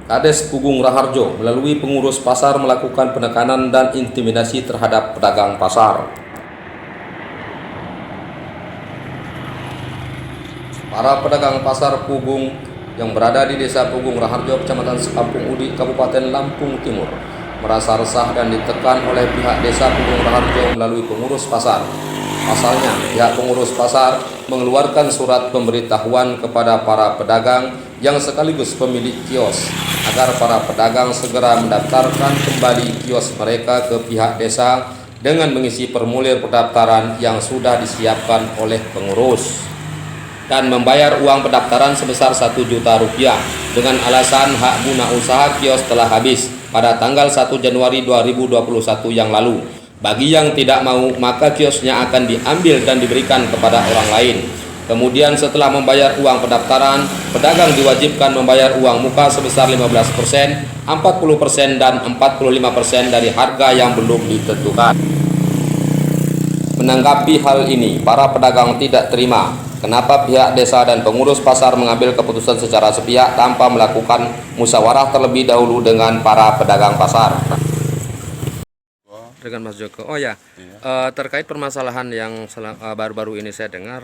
Kades Pugung Raharjo melalui pengurus pasar melakukan penekanan dan intimidasi terhadap pedagang pasar. Para pedagang pasar Pugung yang berada di Desa Pugung Raharjo, Kecamatan Sekampung Udi, Kabupaten Lampung Timur, merasa resah dan ditekan oleh pihak Desa Pugung Raharjo melalui pengurus pasar. Pasalnya, pihak pengurus pasar mengeluarkan surat pemberitahuan kepada para pedagang yang sekaligus pemilik kios agar para pedagang segera mendaftarkan kembali kios mereka ke pihak desa dengan mengisi formulir pendaftaran yang sudah disiapkan oleh pengurus dan membayar uang pendaftaran sebesar Rp1.000.000 dengan alasan hak guna usaha kios telah habis pada tanggal 1 Januari 2021 yang lalu. Bagi yang tidak mau, maka kiosnya akan diambil dan diberikan kepada orang lain. Kemudian setelah membayar uang pendaftaran, pedagang diwajibkan membayar uang muka sebesar 15%, 40% dan 45% dari harga yang belum ditentukan. Menanggapi hal ini, para pedagang tidak terima kenapa pihak desa dan pengurus pasar mengambil keputusan secara sepihak tanpa melakukan musyawarah terlebih dahulu dengan para pedagang pasar. Dengan Mas Joko. Oh ya, terkait permasalahan yang baru-baru ini saya dengar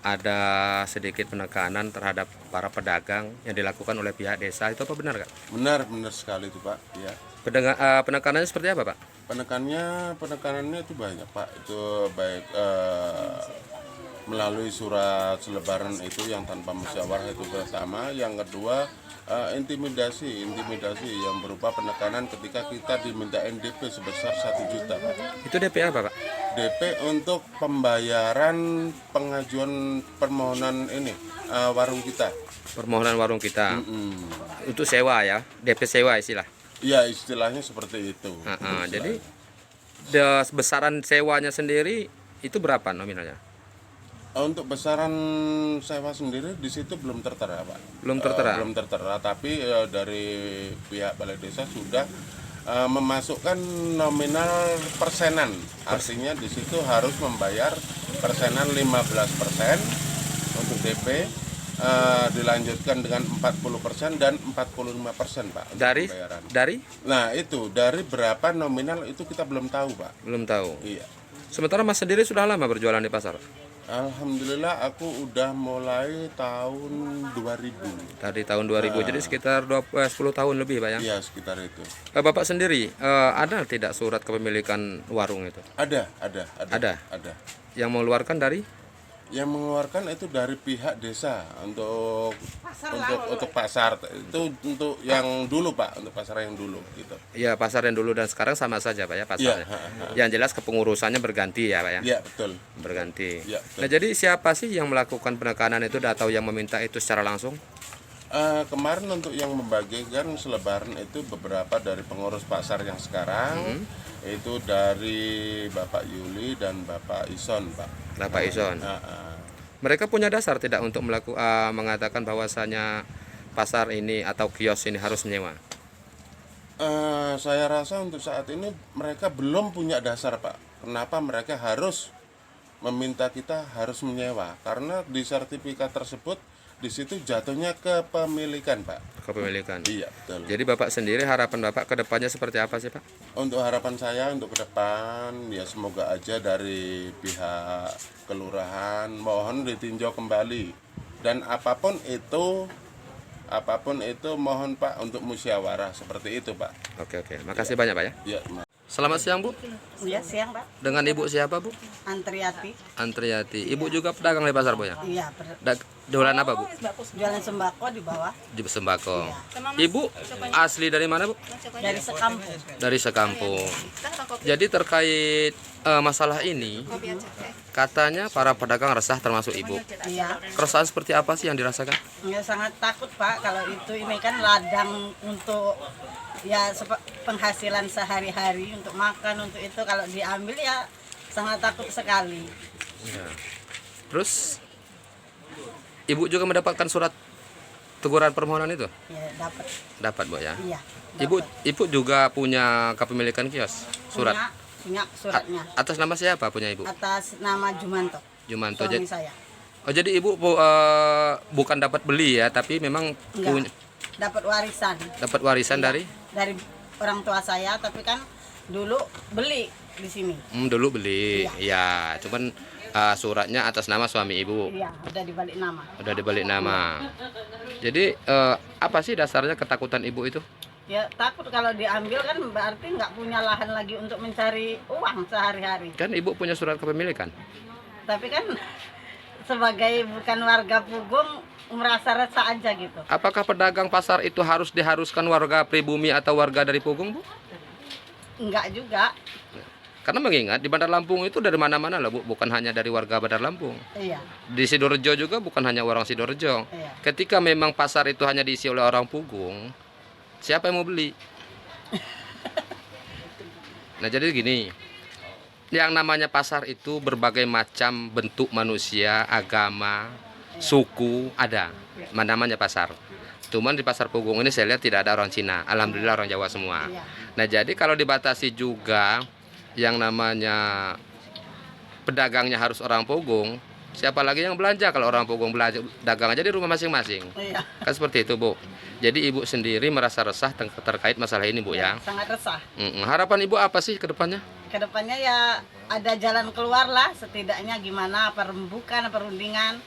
ada sedikit penekanan terhadap para pedagang yang dilakukan oleh pihak desa, itu apa benar, Kak? Benar sekali itu, Pak. Ya. Penekanannya seperti apa, Pak? Penekanannya itu banyak, Pak. Itu baik melalui surat selebaran itu yang tanpa musyawarah itu pertama, yang kedua intimidasi yang berupa penekanan ketika kita dimintain DP sebesar 1 juta, Pak. Itu DP apa, Pak? DP untuk pembayaran pengajuan permohonan ini warung kita. Permohonan warung kita. Untuk sewa ya, DP sewa istilah. Iya, istilahnya seperti itu. Jadi besaran sewanya sendiri itu berapa nominalnya? Untuk besaran sewa sendiri di situ belum tertera, Pak. Belum tertera. Belum tertera, tapi dari pihak Balai Desa sudah memasukkan nominal persenan. Artinya di situ harus membayar persenan 15% untuk DP, dilanjutkan dengan 40% dan 45%, Pak. Dari? Nah, itu dari berapa nominal itu kita belum tahu, Pak. Belum tahu. Iya. Sementara Mas sendiri sudah lama berjualan di pasar? Alhamdulillah aku udah mulai tahun 2000. Dari tahun 2000, jadi sekitar 10 tahun lebih, Pak ya? Iya, sekitar itu. Bapak sendiri ada tidak surat kepemilikan warung itu? Ada. Yang mengeluarkan dari? Yang mengeluarkan itu dari pihak desa untuk pasar itu untuk yang dulu, Pak, untuk pasar yang dulu gitu. Iya, pasar yang dulu dan sekarang sama saja, Pak ya, pasarnya. Yang jelas kepengurusannya berganti ya, Pak ya? Iya, betul. Berganti. Ya, betul. Nah, jadi siapa sih yang melakukan penekanan itu atau yang meminta itu secara langsung? Kemarin untuk yang membagikan selebaran itu beberapa dari pengurus pasar yang sekarang, itu dari Bapak Yuli dan Bapak Ison, Pak. Bapak Ison. Mereka punya dasar tidak untuk mengatakan bahwasanya pasar ini atau kios ini harus menyewa? Saya rasa untuk saat ini mereka belum punya dasar, Pak. Kenapa mereka harus meminta kita harus menyewa? Karena di sertifikat tersebut di situ jatuhnya kepemilikan, Pak. Kepemilikan. Iya, betul. Jadi Bapak sendiri harapan Bapak ke depannya seperti apa sih, Pak? Untuk harapan saya untuk ke depan ya semoga aja dari pihak kelurahan mohon ditinjau kembali dan apapun itu mohon, Pak, untuk musyawarah seperti itu, Pak. Oke. Makasih banyak, Pak ya. Ya. Selamat siang, Bu. Iya, siang, Pak. Dengan Ibu siapa, Bu? Antriati. Antriati. Ibu juga pedagang di pasar, Bu ya? Iya, Jualan apa, Bu? jualan sembako di bawah. Di sembako. Ibu asli dari mana, Bu? Dari sekampung. Dari Sekampung. Jadi terkait masalah ini, katanya para pedagang resah termasuk Ibu. Iya. Keresahan seperti apa sih yang dirasakan? Ya, sangat takut, Pak, kalau ini kan ladang untuk ya penghasilan sehari-hari untuk makan, untuk itu kalau diambil ya sangat takut sekali. Ya. Terus Ibu juga mendapatkan surat teguran permohonan itu? Ya, dapat. Dapat, Bu ya. Iya. Ibu juga punya kepemilikan kios? Surat. Punya suratnya. Atas nama siapa punya Ibu? Atas nama Jumanto. Jumanto. Suami saya. Oh, jadi Ibu bukan dapat beli ya, tapi memang dapat warisan. Dapat warisan Iya, dari? dari orang tua saya, tapi kan dulu beli di sini. Dulu beli. Ya, cuman suratnya atas nama suami ibu. Iya, udah dibalik nama. Udah dibalik nama. Jadi apa sih dasarnya ketakutan ibu itu? Ya takut kalau diambil kan berarti nggak punya lahan lagi untuk mencari uang sehari-hari. Kan ibu punya surat kepemilikan. Tapi kan sebagai bukan warga Pugung merasa resah aja gitu. Apakah pedagang pasar itu diharuskan warga pribumi atau warga dari Pugung, Bu? Enggak juga. Karena mengingat di Bandar Lampung itu dari mana-mana lah, Bu, bukan hanya dari warga Bandar Lampung. Iya, Di Sidoarjo juga bukan hanya orang Sidoarjo. iya. Ketika memang pasar itu hanya diisi oleh orang Pugung, siapa yang mau beli? Nah, jadi gini. Yang namanya pasar itu berbagai macam bentuk manusia, agama, suku ada. Namanya pasar. Cuman di pasar Pugung ini saya lihat tidak ada orang Cina. Alhamdulillah orang Jawa semua. Iya. Nah, jadi kalau dibatasi juga yang namanya pedagangnya harus orang Pugung, siapa lagi yang belanja kalau orang Pugung belanja dagang aja di rumah masing-masing. Iya. Kan seperti itu, Bu. Jadi ibu sendiri merasa resah terkait masalah ini, Bu, ya. Sangat resah. Harapan ibu apa sih ke depannya? Kedepannya ya ada jalan keluar lah, setidaknya gimana perembukan, perundingan,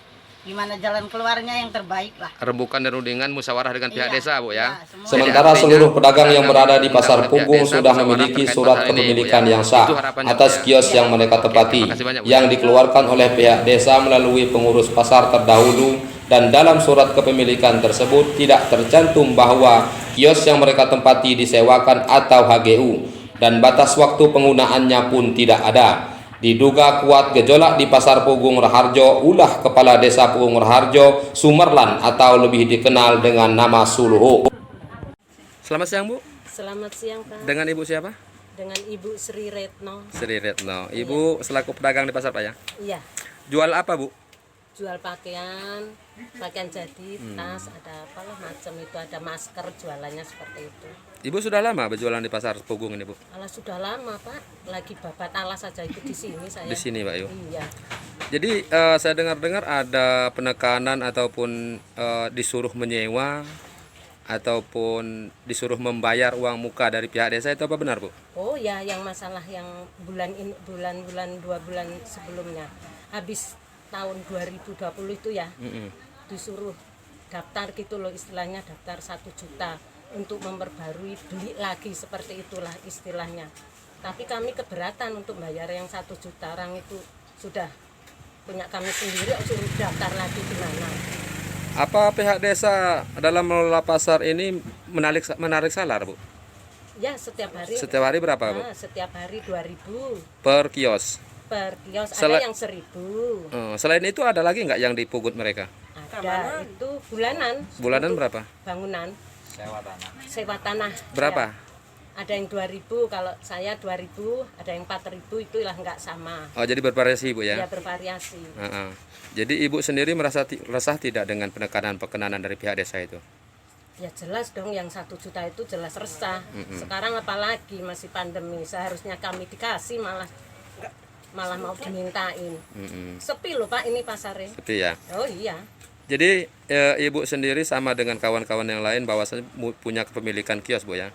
gimana jalan keluarnya yang terbaik lah. Rembukan dan rundingan musyawarah dengan pihak Iya, desa, Bu, ya. iya, semua. Jadi Sementara artinya seluruh pedagang yang berada di Pasar pihak Pugung desa sudah musyawarah memiliki terkait surat masalah ini, Bu, kepemilikan ya. yang sah Itu harapannya, atas Bu, ya. kios yang mereka tepati, Terima kasih banyak, Bu. yang dikeluarkan oleh pihak desa melalui pengurus pasar terdahulu, dan dalam surat kepemilikan tersebut tidak tercantum bahwa kios yang mereka tempati disewakan atau HGU, dan batas waktu penggunaannya pun tidak ada. Diduga kuat gejolak di Pasar Pugung Raharjo, ulah Kepala Desa Pugung Raharjo, Sumerlan atau lebih dikenal dengan nama Suluhu. Selamat siang, Bu. Selamat siang, Pak. Dengan Ibu siapa? Dengan Ibu Sri Retno. Sri Retno. Ibu selaku pedagang di pasar, Pak, ya. Iya, Jual apa, Bu? jual pakaian, pakaian jadi, tas, ada apalah macam itu, ada masker, jualannya seperti itu. Ibu sudah lama berjualan di pasar Pugung ini, Bu? Alas sudah lama, Pak. Lagi babat alas saja itu di sini saya. Di sini, Pak, Yu. Iya. Jadi saya dengar-dengar ada penekanan ataupun disuruh menyewa ataupun disuruh membayar uang muka dari pihak desa, itu apa benar, Bu? Oh ya, yang masalah yang bulan 2 bulan sebelumnya. Habis tahun 2020 itu ya. Disuruh daftar gitu loh, istilahnya daftar 1 juta untuk memperbarui, beli lagi, seperti itulah istilahnya. Tapi kami keberatan untuk bayar yang 1 juta, orang itu sudah punya kami sendiri, suruh daftar lagi gimana. Apa pihak desa dalam mengelola pasar ini menarik salar, Bu? Ya, setiap hari. Setiap hari berapa, Bu? Setiap hari 2.000 Per kios. per kios, Sel- ada yang 1.000. Selain itu ada lagi nggak yang dipungut mereka? Ada itu bulanan. Bulanan untuk berapa? Bangunan. Sewa tanah. Berapa? Ya. Ada yang 2.000, kalau saya 2.000, ada yang 4.000, itulah nggak sama. Oh, jadi bervariasi, Bu, ya? Ya bervariasi. Jadi Ibu sendiri merasa resah tidak dengan penekanan dari pihak desa itu? Ya jelas dong, yang 1 juta itu jelas resah. Sekarang apalagi masih pandemi, seharusnya kami dikasih malah mau dimintain. Sepi loh, Pak, ini pasarnya. Sepi, ya? Oh iya. Jadi Ibu sendiri sama dengan kawan-kawan yang lain bahwasanya punya kepemilikan kios, Bu, ya?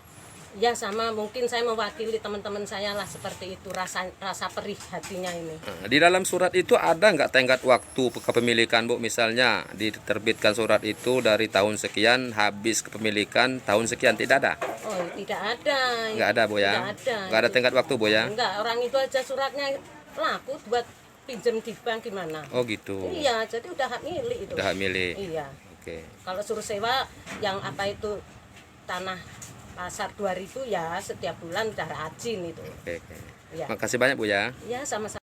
Ya sama, mungkin saya mewakili teman-teman saya lah, seperti itu rasa perih hatinya ini. Di dalam surat itu ada nggak tenggat waktu kepemilikan, Bu? Misalnya diterbitkan surat itu dari tahun sekian, habis kepemilikan tahun sekian, tidak ada? Oh tidak ada. Nggak ada, Bu, ya? Tidak ada. Nggak ada tenggat waktu, Bu, ya? Enggak, orang itu aja suratnya laku buat pinjam di bank gimana. Oh gitu. Iya, jadi udah hak milik itu. Udah hak milik. Iya. Oke. Kalau suruh sewa yang apa itu tanah pasar 2.000 ya setiap bulan udah rajin itu. Oke. Iya. Makasih banyak, Bu, ya. Iya, sama-sama.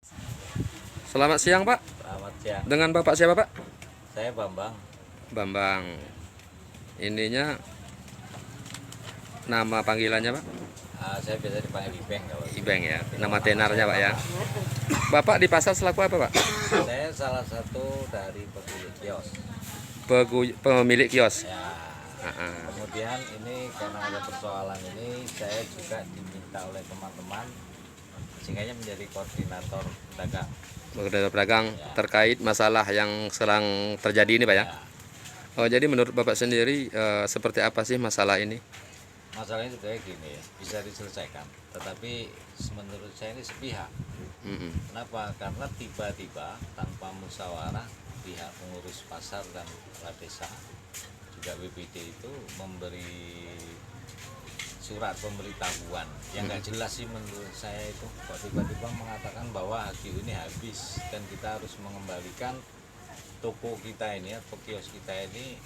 Selamat siang, Pak. Selamat siang, Dengan Bapak siapa, Pak? saya Bambang. Bambang. Ininya nama panggilannya, Pak? Saya biasa dipanggil Ibeng kalau Ibeng, ya. Nama tenarnya, Pak, ya. Bapak di pasar selaku apa, Pak? saya salah satu dari pemilik kios. Pemilik kios. Ya, kemudian ini karena ada persoalan ini, saya juga diminta oleh teman-teman sehingga menjadi koordinator pedagang. Koordinator pedagang terkait masalah yang sedang terjadi ini, Pak, ya. Oh, jadi menurut Bapak sendiri seperti apa sih masalah ini? Masalahnya sebenarnya gini ya, bisa diselesaikan, tetapi menurut saya ini sepihak. Mm-mm. Kenapa? Karena tiba-tiba tanpa musyawarah pihak pengurus pasar dan kepala desa juga BPD itu memberi surat pemberitahuan yang nggak jelas sih menurut saya itu. Kok tiba-tiba mengatakan bahwa HGU ini habis dan kita harus mengembalikan toko kita ini atau kios kita ini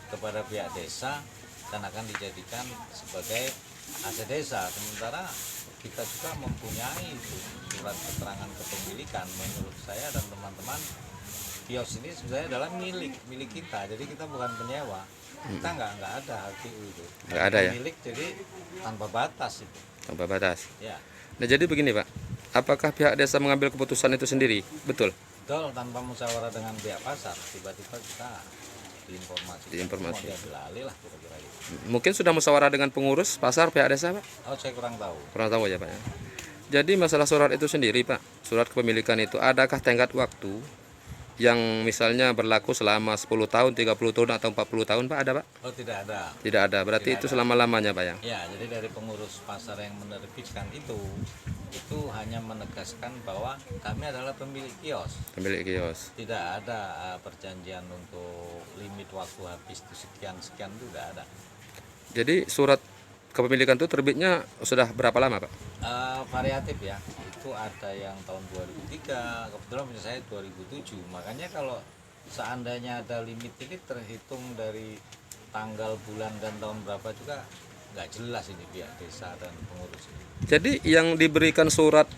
kepada pihak desa dan akan dijadikan sebagai aset desa. Sementara kita juga mempunyai itu surat keterangan kepemilikan. Menurut saya dan teman-teman, kios ini sebenarnya adalah milik kita, jadi kita bukan penyewa. Kita nggak ada HGU itu. Nggak ada ya? Milik, jadi tanpa batas itu. Tanpa batas. Ya, Nah, jadi begini Pak, apakah pihak desa mengambil keputusan itu sendiri? Betul? betul, tanpa musyawarah dengan pihak pasar, tiba-tiba kita Diinformasi. mau diambil alih lah kira-kira gitu. Mungkin sudah musyawarah dengan pengurus pasar pihak desa Pak? Oh, saya kurang tahu. Kurang tahu ya Pak ya. Jadi masalah surat itu sendiri Pak, surat kepemilikan itu adakah tenggat waktu yang misalnya berlaku selama 10 tahun, 30 tahun atau 40 tahun Pak, ada Pak? Oh, tidak ada. Tidak ada, berarti itu selama-lamanya Pak ya? Ya, jadi dari pengurus pasar yang menerbitkan itu hanya menegaskan bahwa kami adalah pemilik kios. Pemilik kios. Tidak ada perjanjian untuk limit waktu habis itu sekian itu tidak ada. Jadi surat kepemilikan itu terbitnya sudah berapa lama Pak? Variatif ya, itu ada yang tahun 2003, kebetulan punya saya 2007. Makanya kalau seandainya ada limit ini terhitung dari tanggal, bulan, dan tahun berapa juga nggak jelas ini pihak desa dan pengurus ini. Jadi yang diberikan surat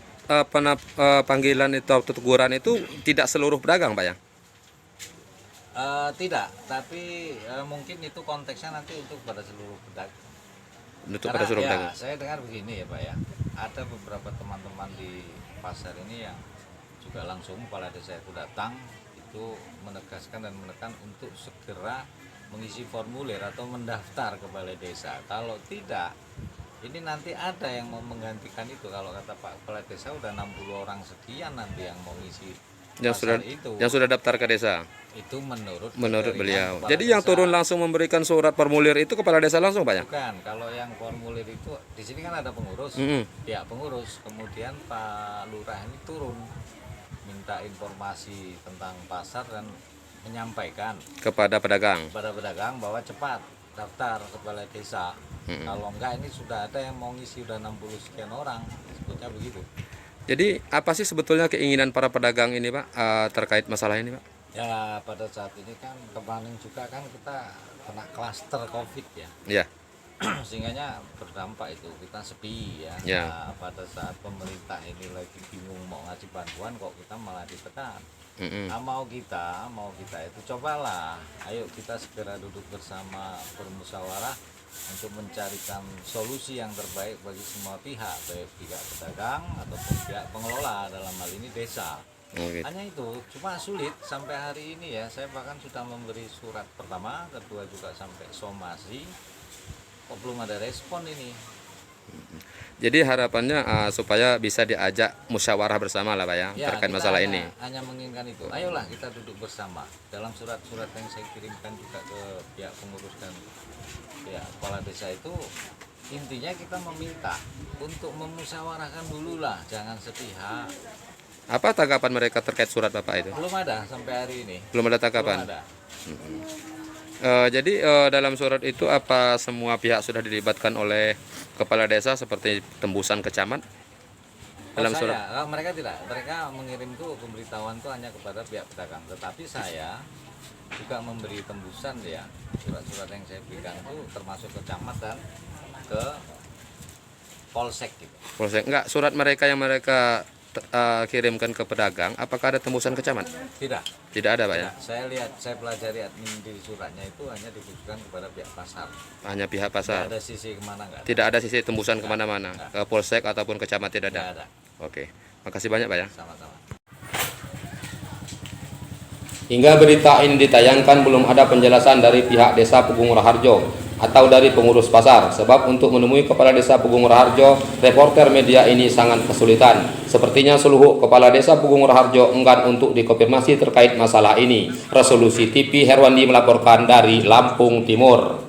panggilan itu atau teguran itu tidak seluruh pedagang Pak ya? Tidak, tapi mungkin itu konteksnya nanti untuk pada seluruh pedagang. Untuk pada seluruh pedagang. Saya dengar begini ya Pak ya, ada beberapa teman-teman di pasar ini yang juga langsung kepala desa itu datang, itu menegaskan dan menekan untuk segera mengisi formulir atau mendaftar ke balai desa. Kalau tidak, ini nanti ada yang mau menggantikan itu. Kalau kata Pak Kepala Desa udah 60 orang sekian nanti yang mau ngisi pasar itu. Yang sudah daftar ke desa. Itu menurut Beliau. Kepala Jadi yang Desa. turun langsung memberikan surat formulir itu kepala desa langsung Pak ya? Bukan, kalau yang formulir itu di sini kan ada pengurus, pihak pengurus, kemudian Pak Lurah ini turun minta informasi tentang pasar dan menyampaikan Kepada pedagang. kepada pedagang bahwa cepat daftar ke balai desa. Kalau enggak ini sudah ada yang mau ngisi udah 60 sekian orang, sebutnya begitu. Jadi apa sih sebetulnya keinginan para pedagang ini Pak terkait masalah ini Pak? Ya pada saat ini kan kemarin juga kan kita kena klaster COVID ya. Ya. Sehingganya berdampak itu kita sepi ya. Ya. Nah, pada saat pemerintah ini lagi bingung mau ngasih bantuan kok kita malah ditekan. Nah, mau kita itu cobalah, ayo kita segera duduk bersama bermusyawarah untuk mencarikan solusi yang terbaik bagi semua pihak, baik pihak pedagang ataupun pihak pengelola, dalam hal ini desa. Gitu. Hanya itu, cuma sulit sampai hari ini ya. Saya bahkan sudah memberi surat pertama, kedua juga sampai somasi, kok belum ada respon ini. Jadi harapannya supaya bisa diajak musyawarah bersama lah Pak ya, terkait kita masalah hanya, ini. hanya menginginkan itu. Ayolah kita duduk bersama. Dalam surat-surat yang saya kirimkan juga ke pihak pengurus dan pihak kepala desa itu, intinya kita meminta untuk memusyawarahkan dulu lah, jangan sepihak. Apa tanggapan mereka terkait surat Bapak itu? Belum ada sampai hari ini. Belum ada tanggapan. Belum ada. Jadi dalam surat itu apa semua pihak sudah dilibatkan oleh kepala desa seperti tembusan ke camat? Dalam surat Mereka tidak. Mereka mengirim tuh pemberitahuan tuh hanya kepada pihak pedagang. Tetapi saya juga memberi tembusan ya, surat-surat yang saya berikan itu termasuk ke camat dan ke polsek gitu. Polsek enggak, surat mereka yang mereka kirimkan ke pedagang, apakah ada tembusan ke camat? Tidak. Tidak ada Pak ya? Saya lihat, saya pelajari admin di suratnya itu hanya ditujukan kepada pihak pasar. Hanya pihak Tidak pasar. ada sisi kemana nggak ada. Tidak ada sisi tembusan kemana-mana, ke polsek ataupun ke camat tidak Nggak ada. ada. Oke, makasih banyak Pak ya. Sama-sama. Hingga berita ini ditayangkan belum ada penjelasan dari pihak Desa Pugung Raharjo atau dari pengurus pasar. Sebab untuk menemui Kepala Desa Pugung Raharjo, reporter media ini sangat kesulitan. Sepertinya seluruh Kepala Desa Pugung Raharjo enggan untuk dikonfirmasi terkait masalah ini. Resolusi TV Herwandi melaporkan dari Lampung Timur.